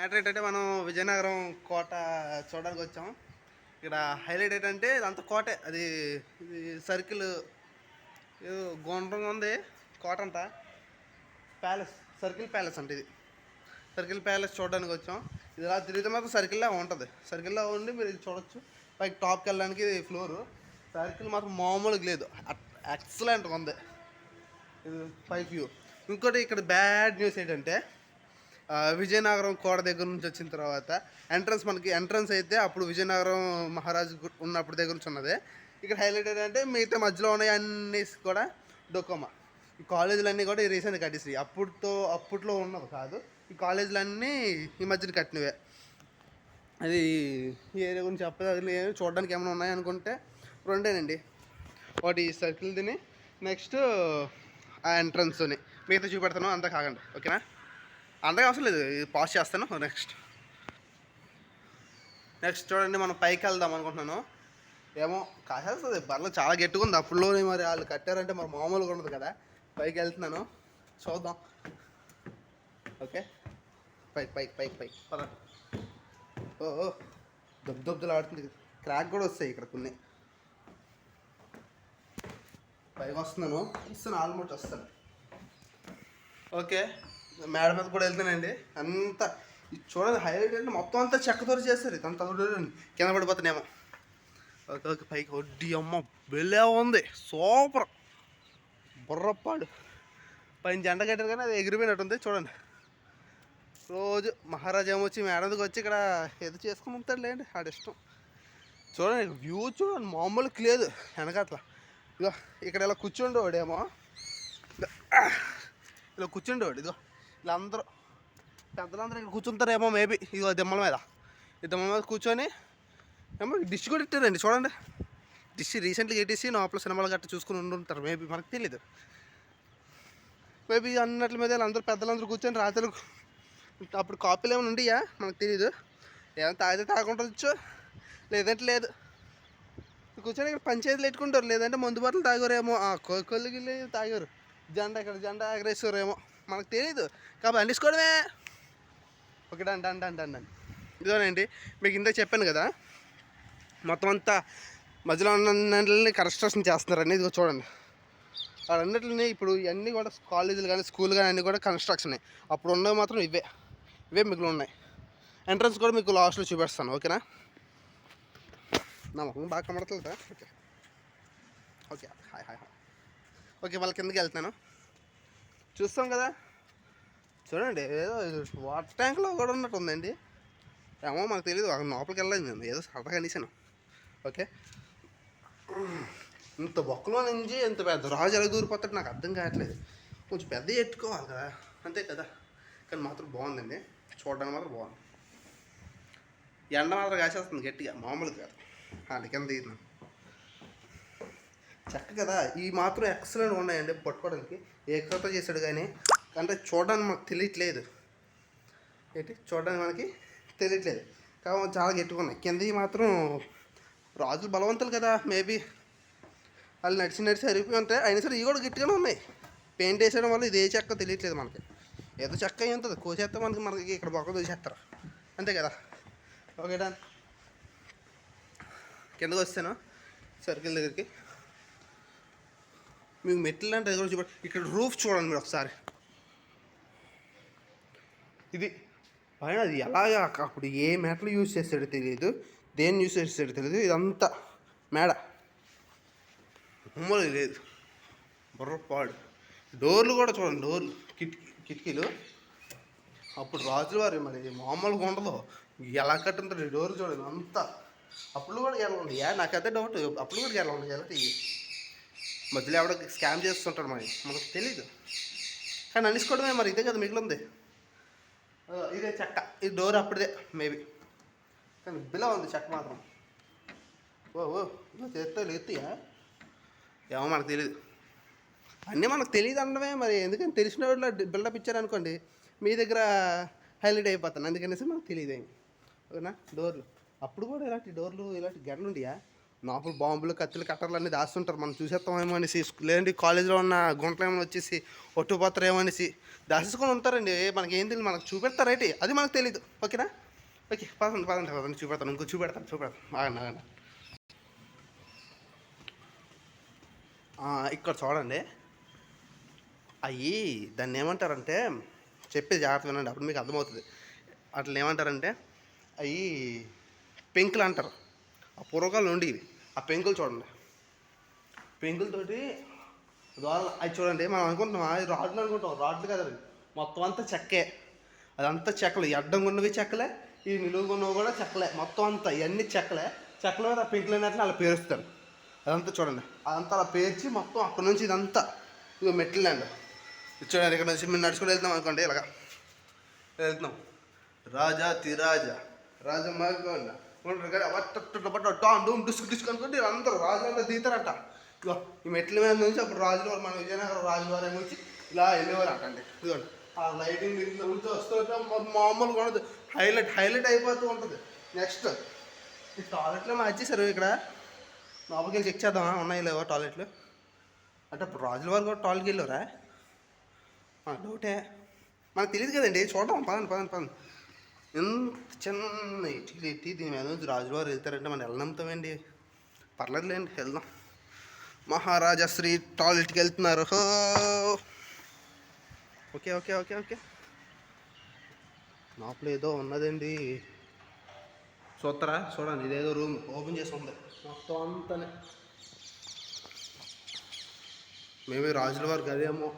Matter ఏంటంటే మనం విజయనగరం కోట చూడడానికి వచ్చాం. ఇక్కడ హైలైట్ ఏంటంటే ఇదంతా కోటే. అది ఇది సర్కిల్ ఏదో గుండ్రంగా ఉంది కోట అంతా. ప్యాలెస్, సర్కిల్ ప్యాలెస్ అంటే ఇది సర్కిల్ ప్యాలెస్ చూడడానికి వచ్చాం. ఇది ఇలా తిరిగితే మాత్రం సర్కిల్లా ఉంటుంది. సర్కిల్లా ఉండి మీరు ఇది చూడొచ్చు. పైకి టాప్కి వెళ్ళడానికి ఇది ఫ్లోరు. సర్కిల్ మాత్రం మామూలుగా లేదు, ఎక్సలెంట్గా ఉంది. ఇది పైకి వ్యూ. ఇంకోటి ఇక్కడ బ్యాడ్ న్యూస్ ఏంటంటే విజయనగరం కోట దగ్గర నుంచి వచ్చిన తర్వాత మనకి ఎంట్రన్స్ అయితే అప్పుడు విజయనగరం మహారాజు ఉన్నప్పుడు దగ్గర నుంచి ఉన్నది. ఇక్కడ హైలైట్ ఏంటంటే మిగతా మధ్యలో ఉన్నాయి అన్నీ కూడా డొకోమా. ఈ కాలేజీలన్నీ కూడా ఈ రీసెంట్ కట్టేసి అప్పట్లో ఉన్నది కాదు. ఈ కాలేజీలన్నీ ఈ మధ్యన కట్టినవే. అది ఈ ఏరియా గురించి చెప్పదు. చూడడానికి ఏమైనా ఉన్నాయనుకుంటే రెండేనండి. ఒకటి ఈ సర్కిల్ తిని, నెక్స్ట్ ఆ ఎంట్రన్స్ని మిగతా చూపెడతాను. అంతా కాకండి, ఓకేనా? అంతగా అవసరం లేదు, ఇది పాస్ చేస్తాను. నెక్స్ట్ చూడండి, మనం పైకి వెళ్దాం అనుకుంటున్నాను. ఏమో కాసేస్తుంది, బర్రెలు చాలా గట్టిగా ఉంది. అప్పుడులోనే మరి వాళ్ళు కట్టారంటే మరి మామూలుగా ఉండదు కదా. పైకి వెళ్తున్నాను, చూద్దాం. ఓకే, పైకి పైకి పైకి పైకి పద. ఓ దొబ్బులు ఆడుతుంది. క్రాక్ కూడా వస్తాయి ఇక్కడ కొన్ని. పైకి వస్తున్నాను ఆల్మోస్ట్ వస్తాను. ఓకే, మేడ మీద కూడా వెళ్తానండి. అంతా చూడండి, హైలైట్ అంటే మొత్తం అంతా చెక్కతో చేస్తారు. ఇదంతా కింద పడిపోతానేమో. ఓకే ఓకే, పైకి వడ్డీ అమ్మ బెల్లే ఉంది, సూపర్ బుర్రపాడు. పైన జెండా కట్టారు కానీ అది ఎగిరిపోయినట్టుంది. చూడండి, రోజు మహారాజా ఏమో వచ్చి మేడకి వచ్చి ఇక్కడ ఏదో చేసుకుని ఉంటాడు లేండి, ఆడిష్టం. చూడండి వ్యూ చూడండి, మామూలుకి లేదు వెనకట్ల. ఇదో ఇక్కడ ఇలా కూర్చుండేవాడేమో, ఇలా కూర్చుండేవాడు. ఇదిగో ఇలా అందరూ పెద్దలందరూ ఇక్కడ కూర్చుంటారేమో మేబీ. ఇదిగో దిమ్మల మీద, ఈ దిమ్మల మీద కూర్చొని ఏమో డిష్ కూడా ఇట్టారండి. చూడండి, డిష్ రీసెంట్గా ఎట్టేసి లోపల సినిమాలు గట్ట చూసుకుని ఉండుంటారు మేబీ, మనకు తెలియదు. మేబీ అన్నట్ల మీద అందరూ పెద్దలందరూ కూర్చొని రాత్రులు అప్పుడు కాపీలు ఏమైనా ఉండయా మనకు తెలీదు. ఏమైనా తాగితే తాగుంటచ్చు, లేదంటే లేదు. కూర్చొని ఇక్కడ పంచాయతీలు పెట్టుకుంటారు, లేదంటే మందు బాటలు తాగారేమో. కొల్లిగిల్లి తాగారు, జెండా ఎగరేసారేమో, మనకు తెలీదు. కాబట్టి అండిసుకోవడమే. Okay, done. ఇదోనండి, మీకు ఇంత చెప్పాను కదా. మొత్తం అంతా మధ్యలో ఉన్నన్ని కన్స్ట్రక్షన్ చేస్తున్నారని. ఇదిగో చూడండి, అన్నిటిని ఇప్పుడు ఇవన్నీ కూడా కాలేజీలు కానీ స్కూల్ కానీ అన్నీ కూడా కన్స్ట్రక్షనే. అప్పుడు ఉన్నవి మాత్రం ఇవే మిగిలి ఉన్నాయి. ఎంట్రన్స్ కూడా మీకు లాస్ట్లో చూపిస్తాను, ఓకేనా? నా మొహం బాగా కనబడుతుందా? Okay hi. ఓకే, వాళ్ళ కిందకి వెళ్తున్నాను. చూస్తాం కదా, చూడండి ఏదో వాటర్ ట్యాంక్లో కూడా ఉన్నట్టు ఉందండి. ఏమో మనకు తెలియదు, అక్కడ లోపలికి వెళ్ళలేదు నేను, ఏదో సరదాగా అనేసాను. ఓకే, ఇంత బొక్కలో నుంచి ఇంత పెద్ద రాజు ఎలా దూరిపోతాడు నాకు అర్థం కావట్లేదు. కొంచెం పెద్ద ఎట్టుకోవాలి కదా, అంతే కదా. కానీ మాత్రం బాగుందండి, చూడడానికి మాత్రం బాగుంది. ఎండ మాత్రం కాసేస్తుంది గట్టిగా, మామూలుగా కాదు. కింద దిగుతున్నాను, చెక్క కదా. ఈ మాత్రం ఎక్సలెంట్ ఉన్నాయండి పట్టుకోవడానికి. ఏ కథ చేశాడు కానీ అంటే చూడడానికి మనకు తెలియట్లేదు. చూడడానికి మనకి తెలియట్లేదు కాబట్టి చాలా గట్టిగా ఉన్నాయి. కింద మాత్రం రాజులు బలవంతులు కదా, మేబీ వాళ్ళు నడిచి అరిగిపోయి ఉంటాయి. అయినా సరే ఇవి కూడా గట్టిగానే ఉన్నాయి. పెయింట్ వేసేయడం వల్ల ఇది ఏ చెక్క తెలియట్లేదు మనకి. ఏదో చెక్క అయి ఉంటుంది, కోసేస్తే మనకి ఇక్కడ బొక్క దూసేస్తారు, అంతే కదా. Okay done. కిందకు వస్తాను సర్కిల్ దగ్గరికి. మీకు మెట్లు అంటే కూడా చూడండి, ఇక్కడ రూఫ్ చూడండి మీరు ఒకసారి. ఇది పైన అది ఎలాగా అప్పుడు ఏ మెటల్ యూజ్ చేస్తాడో తెలియదు, దేన్ని యూజ్ చేస్తాడో తెలియదు. ఇదంతా మేడ ఉమ్మలు లేదు, బుర్రపాడు. డోర్లు కూడా చూడండి, డోర్లు కిటికీలు అప్పుడు రాజుల వారి మరి మామూలుగా ఉండదు. ఎలా కట్టుంటారు డోర్లు చూడండి అంతా. అప్పుడు కూడా ఎలా ఉంది నాకైతే డౌట్, అప్పుడు కూడా ఎలా ఉంది ఎలా మధ్యలో ఎవడో స్కామ్ చేస్తుంటాడు మరి మనకు తెలీదు. కానీ అనిసుకోవడమే మరి, ఇదే కదా మిగిలింది. ఇదే చెక్క, ఈ డోర్ అప్పుడే మేబీ, కానీ బిలా ఉంది చెక్క మాత్రం. ఓ చేస్తే ఎత్తియా ఏమో మనకు తెలీదు. అన్నీ మనకు తెలియదు అనడమే మరి. ఎందుకని తెలిసిన వాళ్ళు బిల్డప్ ఇచ్చారనుకోండి, మీ దగ్గర హైలైట్ అయిపోతాను. అందుకనేసి మనకు తెలియదు ఏమి, ఓకేనా? డోర్లు అప్పుడు కూడా ఇలాంటి డోర్లు ఇలాంటి గడ్డలు ఉండయా లోపల బాంబులు కత్తులు కట్టర్లు అన్నీ దాస్తుంటారు. మనం చూసేస్తామేమో అనేసి, లేదంటే కాలేజీలో ఉన్న గుంటలేమో వచ్చేసి ఒట్టుపోతారేమో అనేసి దాచేసుకొని ఉంటారండి. మనకి ఏం తెలియదు, మనకు చూపెడతారేంటి అది మనకు తెలియదు. ఓకేనా? ఓకే, పదండి పదండి పదండి, చూపెడతాను, ఇంకో చూపెడతాను. ఆగండి ఆగండి. ఇక్కడ చూడండి, అవి దాన్ని ఏమంటారంటే, చెప్పేది జాగ్రత్త వినండి, అప్పుడు మీకు అర్థమవుతుంది. అట్లా ఏమంటారంటే అవి పెంకులు అంటారు. ఆ పూర్వకాలం నుండి ఇవి ఆ పెంకులు చూడండి, పెంకులతోటి అవి చూడండి. మనం అనుకుంటాం అది రాడ్లు అనుకుంటాం, రాడ్లు కదండి, మొత్తం అంతా చెక్కే. అదంతా చెక్కలు, అడ్డంగా ఉన్నవి చెక్కలే, ఈ నిలువుగా ఉన్నవి కూడా చెక్కలే. మొత్తం అంతా ఇవన్నీ చెక్కలే. చెక్కల మీద ఆ పెంకులు అనేట్లు అలా పేరుస్తారు. అదంతా చూడండి, అదంతా అలా పేర్చి మొత్తం అక్కడ నుంచి ఇదంతా ఇక మెట్లు ల్యాండ్. చూడండి, ఇక్కడ నుంచి మేము నడుచుకుని వెళ్తున్నాం అనుకోండి, ఇలాగా వెళ్తున్నాం. రాజా తిరాజా రాజా మగోండ టామ్ డూమ్ డిస్క్ డిస్క్ అనుకుంటే అందరూ రాజులంతా దిగుతారట. ఇగో ఈ మెట్ల మీద నుంచి అప్పుడు రాజుల వారు, మన విజయనగరం రాజుల వారి నుంచి ఇలా వెళ్ళేవారు అటండి. ఇదిగోండి ఆ లైటింగ్ ఇంట్లో నుంచి వస్తుంటే మామూలుగా ఉండదు, హైలైట్ అయిపోతూ ఉంటుంది. నెక్స్ట్ ఈ టాయిలెట్లో మార్చేశారు. ఇక్కడ లోపలికి వెళ్ళి చెక్ చేద్దామా ఉన్నాయి లేవో టాయిలెట్లు. అంటే అప్పుడు రాజుల వారు కూడా టాయిలెట్కి వెళ్ళారా? డౌటే, మనకు తెలియదు కదండి. చూద్దాం, పదండి పదండి పదండి. ఎంత చిన్న ఇటీలు ఎట్టి దీని మీద నుంచి రాజుల వారు వెళ్తారంటే మనం ఎలా నమ్ముతామండి? పర్లేదులేండి, వెళ్దాం. మహారాజా శ్రీ టాయిలెట్కి వెళ్తున్నారు. ఓకే ఓకే ఓకే ఓకే, లోపల ఏదో ఉన్నదండి, చూస్తారా? చూడండి, ఇదేదో రూమ్ ఓపెన్ చేసి ఉంది మొత్తం అంతానే. మేమే రాజుల వారికి అదేమో,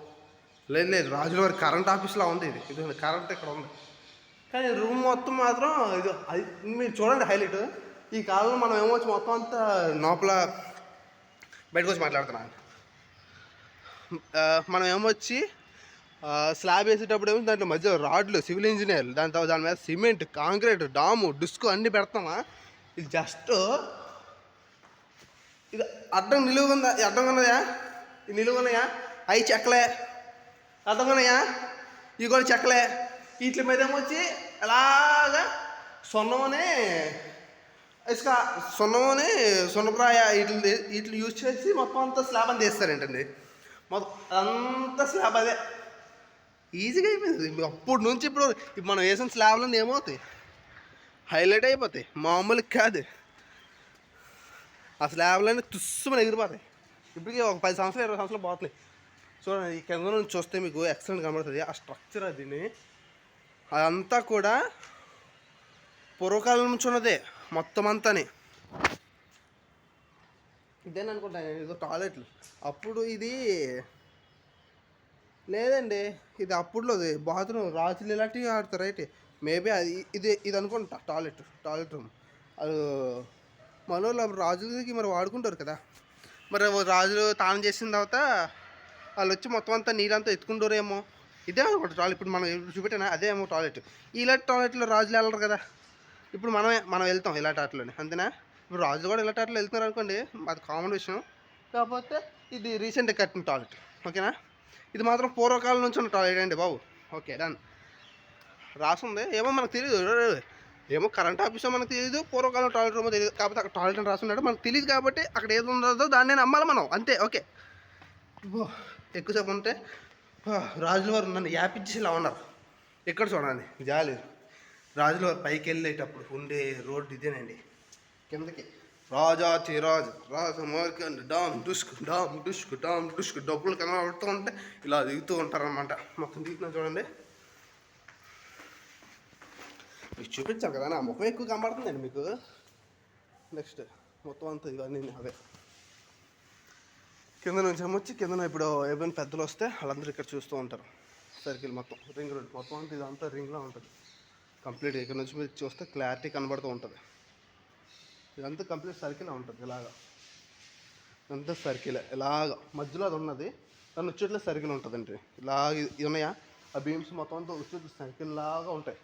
లేదు రాజుల వారి కరెంట్ ఆఫీస్లో ఉంది. ఇది కరెంట్ ఇక్కడ ఉంది, కానీ రూమ్ మొత్తం మాత్రం ఇది. అది మీరు చూడండి హైలైట్. ఈ కాలంలో మనం ఏమొచ్చి మొత్తం అంతా లోపల బయటకు వచ్చి మాట్లాడుతున్నాను. మనం ఏమొచ్చి స్లాబ్ వేసేటప్పుడు ఏమో దాంట్లో మధ్య రాడ్లు, సివిల్ ఇంజనీర్లు, దాని మీద సిమెంట్, కాంక్రీట్, డాము, డిస్కు అన్నీ పెడతామా? ఇది జస్ట్ ఇది అడ్డం నిలువుగా ఉందా? అడ్డంగా ఉన్నాయా? ఇది నిలువుగా ఉన్నాయా? అవి చెక్కలే. అడ్డంగా ఉన్నాయా? ఇవి కూడా చెక్కలే. వీటి మీద ఏమొచ్చి అలాగా సున్నమనే ఇసుక, సున్నమనే సున్నప్రాయ వీటిని యూజ్ చేసి మొత్తం అంతా స్లాబ్ అని తీస్తారేంటండి. మొత్తం అంతా స్లాబ్ అదే, ఈజీగా అయిపోయింది. అప్పుడు నుంచి ఇప్పుడు మనం వేసిన స్లాబ్లన్నీ ఏమవుతాయి? హైలైట్ అయిపోతాయి, మామూలు కాదు. ఆ స్లాబ్లన్నీ తుస్సుమని ఎగిరిపోతాయి. ఇప్పటికీ ఒక 10 సంవత్సరాలు 20 సంవత్సరాలు పోతున్నాయి. చూడండి, ఈ కింద నుంచి చూస్తే మీకు ఎక్సలెంట్ కనబడుతుంది. ఆ స్ట్రక్చర్ అది అదంతా కూడా పూర్వకాలం నుంచి ఉన్నదే మొత్తం అంతాని. ఇదేననుకుంటా, ఇదో టాయిలెట్లు. అప్పుడు ఇది లేదండి, ఇది అప్పుడులోది బాత్రూమ్. రాజులు ఇలాంటివి ఆడతారు అయితే మేబీ అది ఇది అనుకుంటా టాయిలెట్ రూమ్. అది మనోళ్ళు అప్పుడు రాజులకి మరి వాడుకుంటారు కదా. మరి రాజులు తాను చేసిన తర్వాత వాళ్ళు వచ్చి మొత్తం అంతా నీళ్ళంతా ఎత్తుకుంటారేమో. ఇదే అనుకుంటా టాయిలెట్. ఇప్పుడు మనం చూపెట్టినా అదేమో టాయిలెట్. ఇలాంటి టాయిలెట్లో రాజులు వెళ్ళరు కదా. ఇప్పుడు మనం వెళ్తాం ఇలాంటి ఆటలోనే, అంతేనా? ఇప్పుడు రాజులు కూడా ఇలాంటి ఆటలు వెళ్తున్నారు అనుకోండి, అది కామన్ విషయం. కాకపోతే ఇది రీసెంట్గా కట్టిన టాయిలెట్, ఓకేనా? ఇది మాత్రం పూర్వకాలం నుంచి ఉన్న టాయిలెట్ అండి బాబు. Okay, done. రాసుంది ఏమో మనకు తెలియదు, ఏమో కరెంట్ ఆఫీసో మనకు తెలియదు, పూర్వకాలం టాయిలెట్ రూమో తెలియదు. కాకపోతే అక్కడ టాయిలెట్ అని రాసున్నాడు, మనకు తెలియదు. కాబట్టి అక్కడ ఏది ఉండదో దాన్ని నమ్మాలి మనం, అంతే. ఓకే, ఎక్కువసేపు ఉంటే రాజుల వారు నన్ను యాపిచ్చేసి ఇలా ఉన్నారు. ఎక్కడ చూడండి జాలి, రాజుల వారు పైకి వెళ్ళేటప్పుడు ఉండే రోడ్డు ఇదేనండి. కిందకి రాజాతి రాజు మార్కండి, డామ్ డుష్క్ డబ్బులు కనబడుతూ ఉంటే ఇలా దిగుతూ ఉంటారనమాట. మొత్తం దిగుతున్నా చూడండి, మీకు చూపించాను కదా, నా ముఖం ఎక్కువ కనబడుతుందండి మీకు. నెక్స్ట్ మొత్తం అంతా ఇవన్నీ అవే. కింద నుంచి ఏమొచ్చి కింద ఇప్పుడు ఏమైనా పెద్దలు వస్తే వాళ్ళందరూ ఇక్కడ చూస్తూ ఉంటారు. సర్కిల్ మొత్తం రింగ్ రోడ్ మొత్తం అంతా ఇదంతా రింగ్లో ఉంటుంది కంప్లీట్గా. ఇక్కడ నుంచి మీరు చూస్తే క్లారిటీ కనబడుతూ ఉంటుంది. ఇదంతా కంప్లీట్ సర్కిల్ ఉంటుంది. ఇలాగా ఇదంతా సర్కిల్, ఇలాగ మధ్యలో అది ఉన్నది, దాని వచ్చేట్లో సర్కిల్ ఉంటుందండి. ఇలాగ ఇది ఉన్నాయా, ఆ బీమ్స్ మొత్తం అంతా వచ్చేట్లు సర్కిల్ లాగా ఉంటాయి.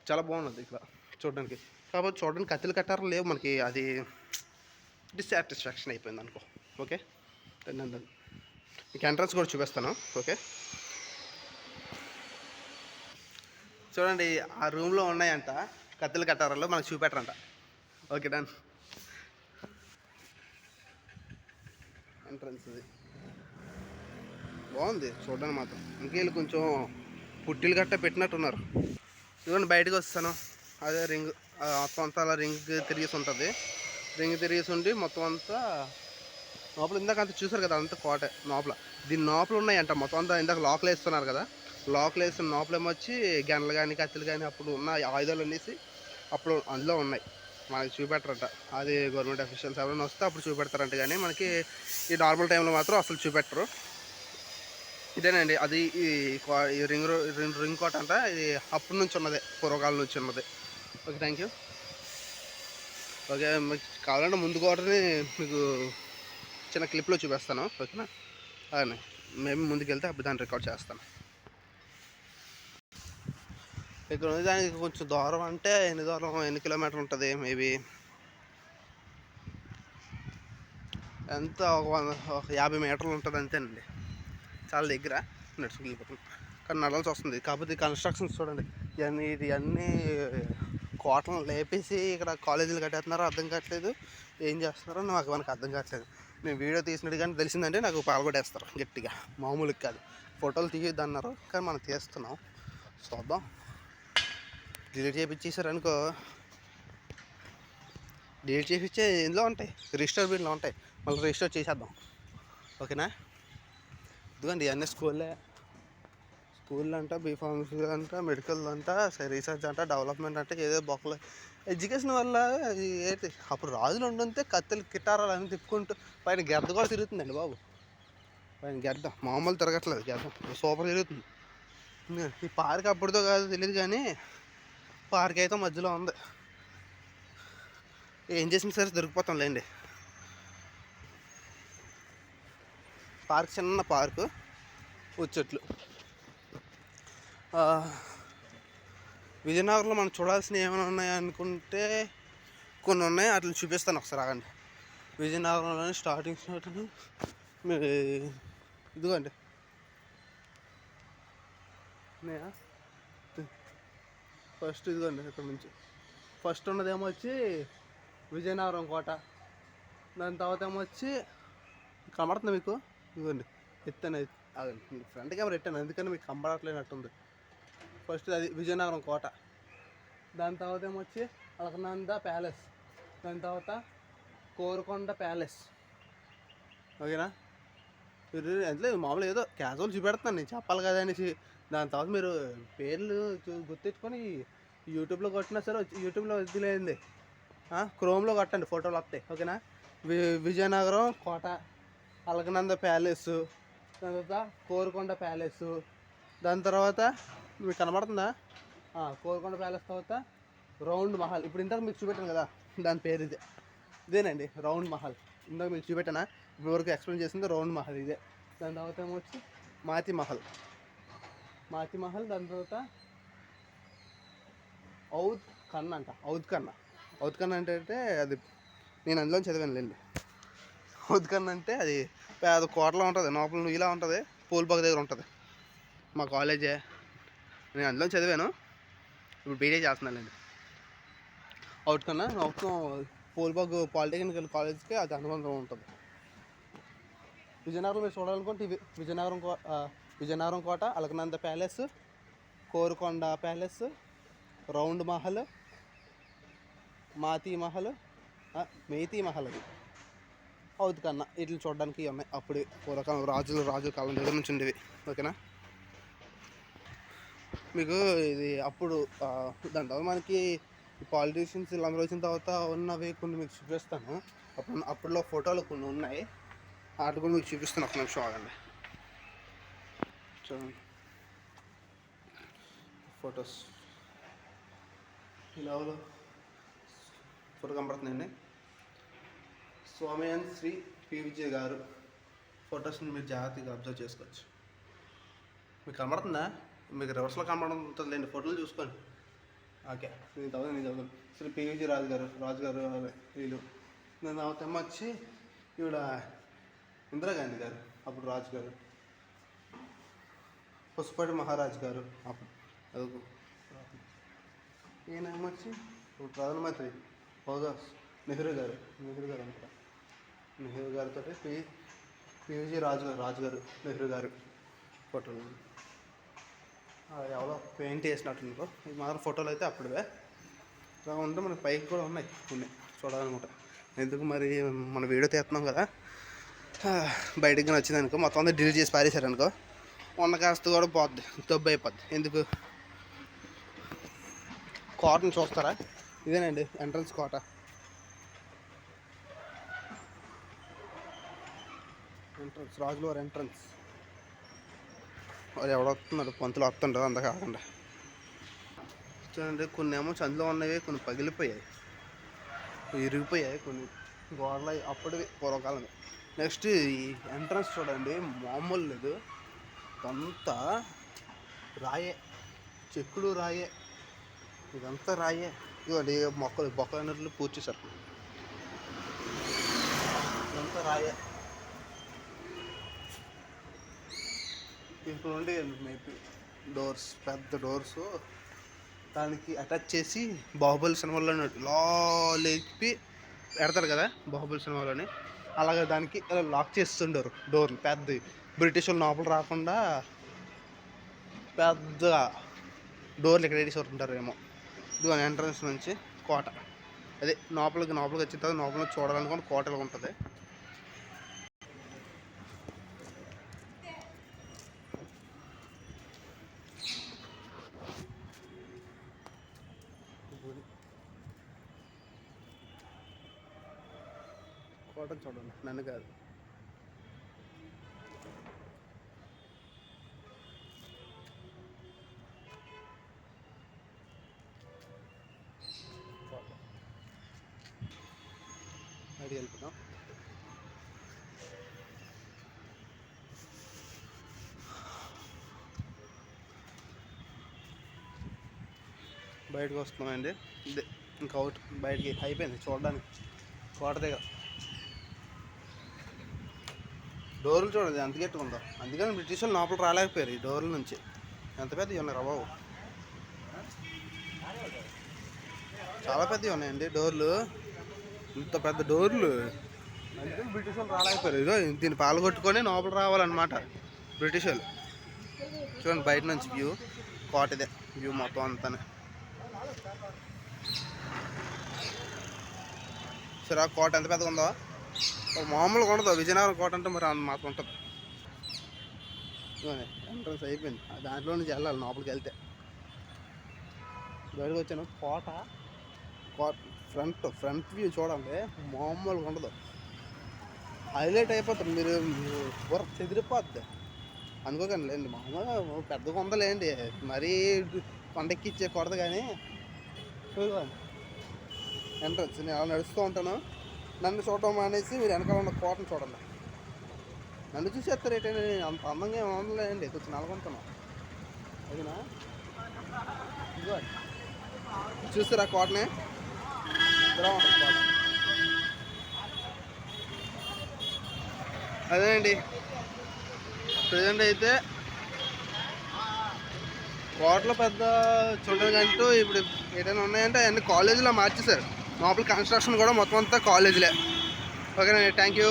చాలా బాగున్నది ఇక్కడ చూడడానికి. కాకపోతే చూడడానికి కత్తిలు కట్టారు లేవు మనకి, అది డిస్సాటిస్ఫాక్షన్ అయిపోయింది అనుకో. ఓకే, మీకు ఎంట్రన్స్ కూడా చూపిస్తాను. ఓకే, చూడండి, ఆ రూమ్లో ఉన్నాయంట కత్తిలు కట్టారాలో మనకు చూపెట్టరంట. Okay, done. ఎంట్రన్స్ ఇది బాగుంది చూడడానికి మాత్రం. ఇంకేళ్ళు కొంచెం పుట్టిలు గట్ట పెట్టినట్టున్నారు. ఇదిగోండి బయటకు వస్తాను. అదే రింగ్ మొత్తం అంతా అలా రింగ్ తిరిగేసి ఉంటుంది. రింగ్ తిరిగేసి ఉండి మొత్తం అంతా లోపల ఇందాక అంతా చూసారు కదా, అంతా కోట లోపల. దీని లోపల ఉన్నాయంట మొత్తం అంతా. ఇందాక లోపల వేస్తున్నారు కదా, లోపల వేస్తున్న లోపలేమొచ్చి గన్లు కానీ కత్తులు కానీ అప్పుడు ఉన్న ఆయుధాలు అనేసి అప్పుడు అందులో ఉన్నాయి. మనకి చూపెట్టరంట. అది గవర్నమెంట్ అఫీషియల్స్ ఎవరైనా వస్తే అప్పుడు చూపెడతారంట, కానీ మనకి ఈ నార్మల్ టైంలో మాత్రం అసలు చూపెట్టరు. ఇదేనండి అది ఈ రింగ్ కోట అంట. ఇది అప్పటి నుంచి ఉన్నదే, పూర్వకాలం నుంచి ఉన్నదే. Okay, thank you. ఓకే, మీకు కావాలంటే ముందు కోటని మీకు చిన్న క్లిప్లో చూపిస్తాను, ఓకేనా? అలానే మేము ముందుకెళ్తే అప్పుడు దాన్ని రికార్డ్ చేస్తాను. ఇక్కడ ఉంది దానికి కొంచెం దూరం. అంటే ఎన్ని కిలోమీటర్లు ఉంటుంది? మేబీ ఎంత ఒక 50 మీటర్లు ఉంటుంది అంతేనండి. చాలా దగ్గర నడుచుకు వెళ్ళిపోతుంది, కానీ నడవాల్సి వస్తుంది. కాకపోతే కన్స్ట్రక్షన్స్ చూడండి, ఇవన్నీ కోటలను లేపేసి ఇక్కడ కాలేజీలు కట్టేస్తున్నారో అర్థం కావట్లేదు. ఏం చేస్తున్నారో మనకు అర్థం కావట్లేదు. మేము వీడియో తీసినట్టు కానీ తెలిసిందంటే నాకు పాల్గొట్టేస్తారు గట్టిగా, మామూలుగా కాదు. ఫోటోలు తీయొద్దు అన్నారు, కానీ మనం తీస్తున్నాం. చూద్దాం. డిలీట్ చేయించేసారు అనుకో, డిలీట్ చేయించే ఇందులో ఉంటాయి, రిజిస్టర్ బిల్లో ఉంటాయి, మళ్ళీ రిజిస్టర్ చేసేద్దాం, ఓకేనా? ఇదిగోండి ఇవన్నీ స్కూల్ అంట, బీఫార్మసీ అంట, మెడికల్ అంట, రీసెర్చ్ అంట, డెవలప్మెంట్ అంటే ఏదో బొక్కలు. ఎడ్యుకేషన్ వల్ల ఏంటి, అప్పుడు రాజులు ఉండుంటే కత్తులు కిటారాలు అన్నీ తిప్పుకుంటూ పైన గెద్ద కూడా తిరుగుతుందండి బాబు. పైన గెద్ద మామూలు తిరగట్లేదు, గెద్ద సూపర్ తిరుగుతుంది. ఈ పార్క్ అప్పుడుతో కాదు తెలియదు, కానీ పార్క్ అయితే మధ్యలో ఉంది. ఏం చేసిన సరే దొరికిపోతాం లేండి. పార్క్ చిన్న పార్కు, చెట్లు. విజయనగరంలో మనం చూడాల్సినవి ఏమైనా ఉన్నాయి అనుకుంటే కొన్ని ఉన్నాయి, అట్లా చూపిస్తాను ఒకసారి ఆగండి. విజయనగరంలోనే స్టార్టింగ్ మీరు ఇదిగోండి ఫస్ట్ ఇదిగోండి. ఇక్కడ నుంచి ఫస్ట్ ఉన్నదేమో వచ్చి విజయనగరం కోట. దాని తర్వాత ఏమో వచ్చి కనబడుతుంది మీకు, ఇదిగోండి ఎత్తాను. ఫ్రంట్ కెమెరా ఎట్టాను, అందుకని మీకు కనబడట్లేనట్టుంది. ఫస్ట్ అది విజయనగరం కోట. దాని తర్వాత ఏమో వచ్చి అలకనంద ప్యాలెస్. దాని తర్వాత కోరుకొండ ప్యాలెస్, ఓకేనా? మీరు ఎంత మామూలు ఏదో క్యాజువల్ చూపెడుతున్నాను, నేను చెప్పాలి కదా అనేసి. దాని తర్వాత మీరు పేర్లు గుర్తించుకొని యూట్యూబ్లో కొట్టినా సరే, యూట్యూబ్లో వదిలేండి, క్రోమ్లో కొట్టండి, ఫోటోలు వస్తాయి, ఓకేనా? విజయనగరం కోట, అలకనంద ప్యాలెస్, దాని తర్వాత కోరుకొండ ప్యాలెస్. దాని తర్వాత మీకు కనబడుతుందా, కోరుకొండ ప్యాలెస్ తర్వాత రౌండ్ మహల్. ఇప్పుడు ఇంతకు మీకు చూపెట్టాను కదా, దాని పేరు ఇదేనండి, రౌండ్ మహల్. ఇందాక మీకు చూపెట్టానా, ఇప్పుడు వరకు ఎక్స్ప్లెయిన్ చేసింది రౌండ్ మహల్ ఇదే. దాని తర్వాత ఏమో వచ్చి మాతి మహల్. దాని తర్వాత ఔద్ ఖన్నా అంట. ఔద్ ఖన్నా అంటే అది నేను అందులో చదివాను లేండి. ఔద్ ఖన్నా అంటే అది పెద్ద కోటలో ఉంటుంది, లోపల ఇలా ఉంటుంది, పూల్బాగ్ దగ్గర ఉంటుంది. మా కాలేజే, నేను అందులో చదివాను, ఇప్పుడు బీటెక్ చేస్తున్నానండి. ఔద్ ఖన్నా మొత్తం పూల్బాగ్ పాలిటెక్నికల్ కాలేజ్కి అది అనుబంధం ఉంటుంది. విజయనగరం మీరు చూడాలనుకుంటే ఇవి విజయనగరం కోట, Alakananda palace, Korukonda palace, round Mahal, Methi Mahal, అది ఔద్ ఖన్నా. వీటిని చూడడానికి ఉన్నాయి. అప్పుడు పూర్వకాలం రాజు కాలం దగ్గర నుంచి ఉండేవి, ఓకేనా? మీకు ఇది అప్పుడు దాని తర్వాత మనకి పాలిటీషియన్స్ వీళ్ళందరూ వచ్చిన తర్వాత ఉన్నవి కొన్ని మీకు చూపిస్తాను. అప్పుడులో ఫోటోలు కొన్ని ఉన్నాయి, వాటి కూడా మీకు చూపిస్తాను. ఒక నిమిషం ఆగండి. చూడండి ఫొటోస్ ఇలా ఫోటో కనబడుతుందండి. సోమయాన్ శ్రీ PVJ గారు ఫొటోస్ని మీరు జాగ్రత్తగా అబ్జర్వ్ చేసుకోవచ్చు. మీకు కనబడుతుందా? మీకు రివర్స్లో కనబడుతుంది లేండి, ఫోటోలు చూసుకోండి. ఓకే, నేను చదువుతాను. శ్రీ PVJ రాజు గారు వీళ్ళు. దాని తర్వాత వచ్చి ఈవిడ ఇందిరాగాంధీ గారు, అప్పుడు రాజు గారు. పుష్పటి మహారాజ్ గారు అప్పుడు అదుగు. ఈయన వచ్చి ఇప్పుడు ప్రధానమంత్రి నెహ్రూ గారు అంటారు. నెహ్రూ గారితో పివిజి రాజు గారు నెహ్రూ గారు ఫోటోలు ఎవరో పెయింట్ వేసినట్టు ఇది మాత్రం ఫోటోలు అయితే అప్పుడువే ఇలా ఉంటే మనకి పైకి కూడా ఉన్నాయి కొన్ని చూడాలన్నమాట. ఎందుకు మరి మన వీడియో తీస్తున్నాం కదా, బయటకి నచ్చింది అనుకో మొత్తం అంతా డిలీట్ చేసి పారేశారు అనుకో ఉన్న కాస్త కూడా పోద్ది, దెబ్బ అయిపోద్ది. ఎందుకు కోటను చూస్తారా? ఇదేనండి ఎంట్రన్స్ కోట. ఎంట్రన్స్ రాజులవారి ఎంట్రన్స్. వాళ్ళు ఎవడో వస్తున్నారు, పంతులు వస్తుంటారు అంత కాకుండా. చూడండి కొన్ని ఏమో చందులో ఉన్నవి, కొన్ని పగిలిపోయాయి, ఇరిగిపోయాయి, కొన్ని గోడలు అప్పటివి పూర్వకాలం. నెక్స్ట్ ఈ ఎంట్రన్స్ చూడండి, మామూలు లేదు, ఇదంతా రాయే, చెక్కుడు రాయే, ఇదంతా రాయే. ఇవ్వండి బొక్కలు అన్నట్లు పూర్తి చేశారు, ఇదంతా రాయే. ఇక్కడ నుండి డోర్స్, పెద్ద డోర్స్ దానికి అటాచ్ చేసి బాహుబలి సినిమాలో లా లేపి పెడతారు కదా బాహుబలి సినిమాలోని, అలాగే దానికి ఇలా లాక్ చేస్తుండారు డోర్లు. పెద్ద బ్రిటిష్ వాళ్ళు లోపల రాకుండా పెద్ద డోర్లు ఇక్కడ వేసి ఉంటారు ఏమో. ఇది ఎంట్రన్స్ నుంచి కోట. అదే లోపలికి వచ్చిన తర్వాత లోపల చూడాలనుకోండి కోట ఇలా ఉంటుంది. కోట చూడండి, నన్ను కాదు. బయటికి వెళ్ళిపోతాం. బయటకు వస్తున్నామండి. ఇదే ఇంకా అవుట్, బయటికి అయిపోయింది చూడడానికి కోట దగ్గర. డోర్లు చూడండి ఎంత గట్టిగా ఉందో, అందుకని బ్రిటిష్ వాళ్ళు లోపల రాలేకపోయారు ఈ డోర్ల నుంచి. ఎంత పెద్దవి ఉన్నాయి బాబు, చాలా పెద్దవి ఉన్నాయండి డోర్లు, ఇంత పెద్ద డోర్లు. అందుకని బ్రిటిష్ వాళ్ళు రాలేకపోయారు. ఇదో దీన్ని పాల్గొట్టుకొని లోపల రావాలన్నమాట బ్రిటిష్ వాళ్ళు. చూడండి బయట నుంచి వ్యూ, కోట ఇదే వ్యూ మొత్తం అంతా. సరే ఆ కోట ఎంత పెద్దగా ఉందో, మామూలుగా ఉండదు. విజయనగరం కోట అంటే మరి మాత్రం ఉంటుంది. ఎంట్రన్స్ అయిపోయింది, దాంట్లో నుంచి వెళ్ళాలి లోపలికి వెళ్తే. బయటకు వచ్చాను. కోట ఫ్రంట్ వ్యూ చూడండి, మామూలుగా ఉండదు, హైలైట్ అయిపోతుంది. మీరు వర్క్ చెదిరిపోద్ది అనుకోకండి లేండి, మామూలుగా పెద్దగా ఉందలేండి, మరీ కొండెక్కిచ్చే కొడదు. కానీ ఎంట్రన్స్ నేను అలా నడుస్తూ ఉంటాను, నన్ను చూడటం మానేసి మీరు వెనకాల ఉన్న కోటను చూడండి. నన్ను చూసేస్తారు ఏంటంటే, అంత అందంగా ఏమి ఉండలేండి, కొంచెం నల్గొంటున్నాం. అదినా ఇదిగో చూస్తారా కోటనే, ఇలా ఉంటుంది కోట. అదేనండి ప్రజెంట్ అయితే కోటలో పెద్ద చూడడానికంటూ ఇప్పుడు ఏదైనా ఉన్నాయంటే అవన్నీ కాలేజీలో మార్చేశారు. లోపల కన్స్ట్రక్షన్ కూడా మొత్తం అంతా కాలేజీలే. ఓకేనండి, థ్యాంక్ యూ.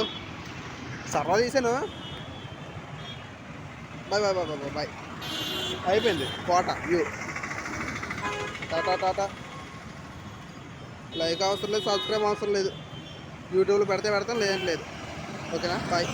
సర్వా తీసాను. Bye bye bye bye bye. అయిపోయింది కోట వ్యూ. టాటా. లైక్ అవసరం లేదు, సబ్స్క్రైబ్ అవసరం లేదు, యూట్యూబ్లో పెడితే పెడతాం, లేదంటే లేదు. ఓకేనా, బాయ్.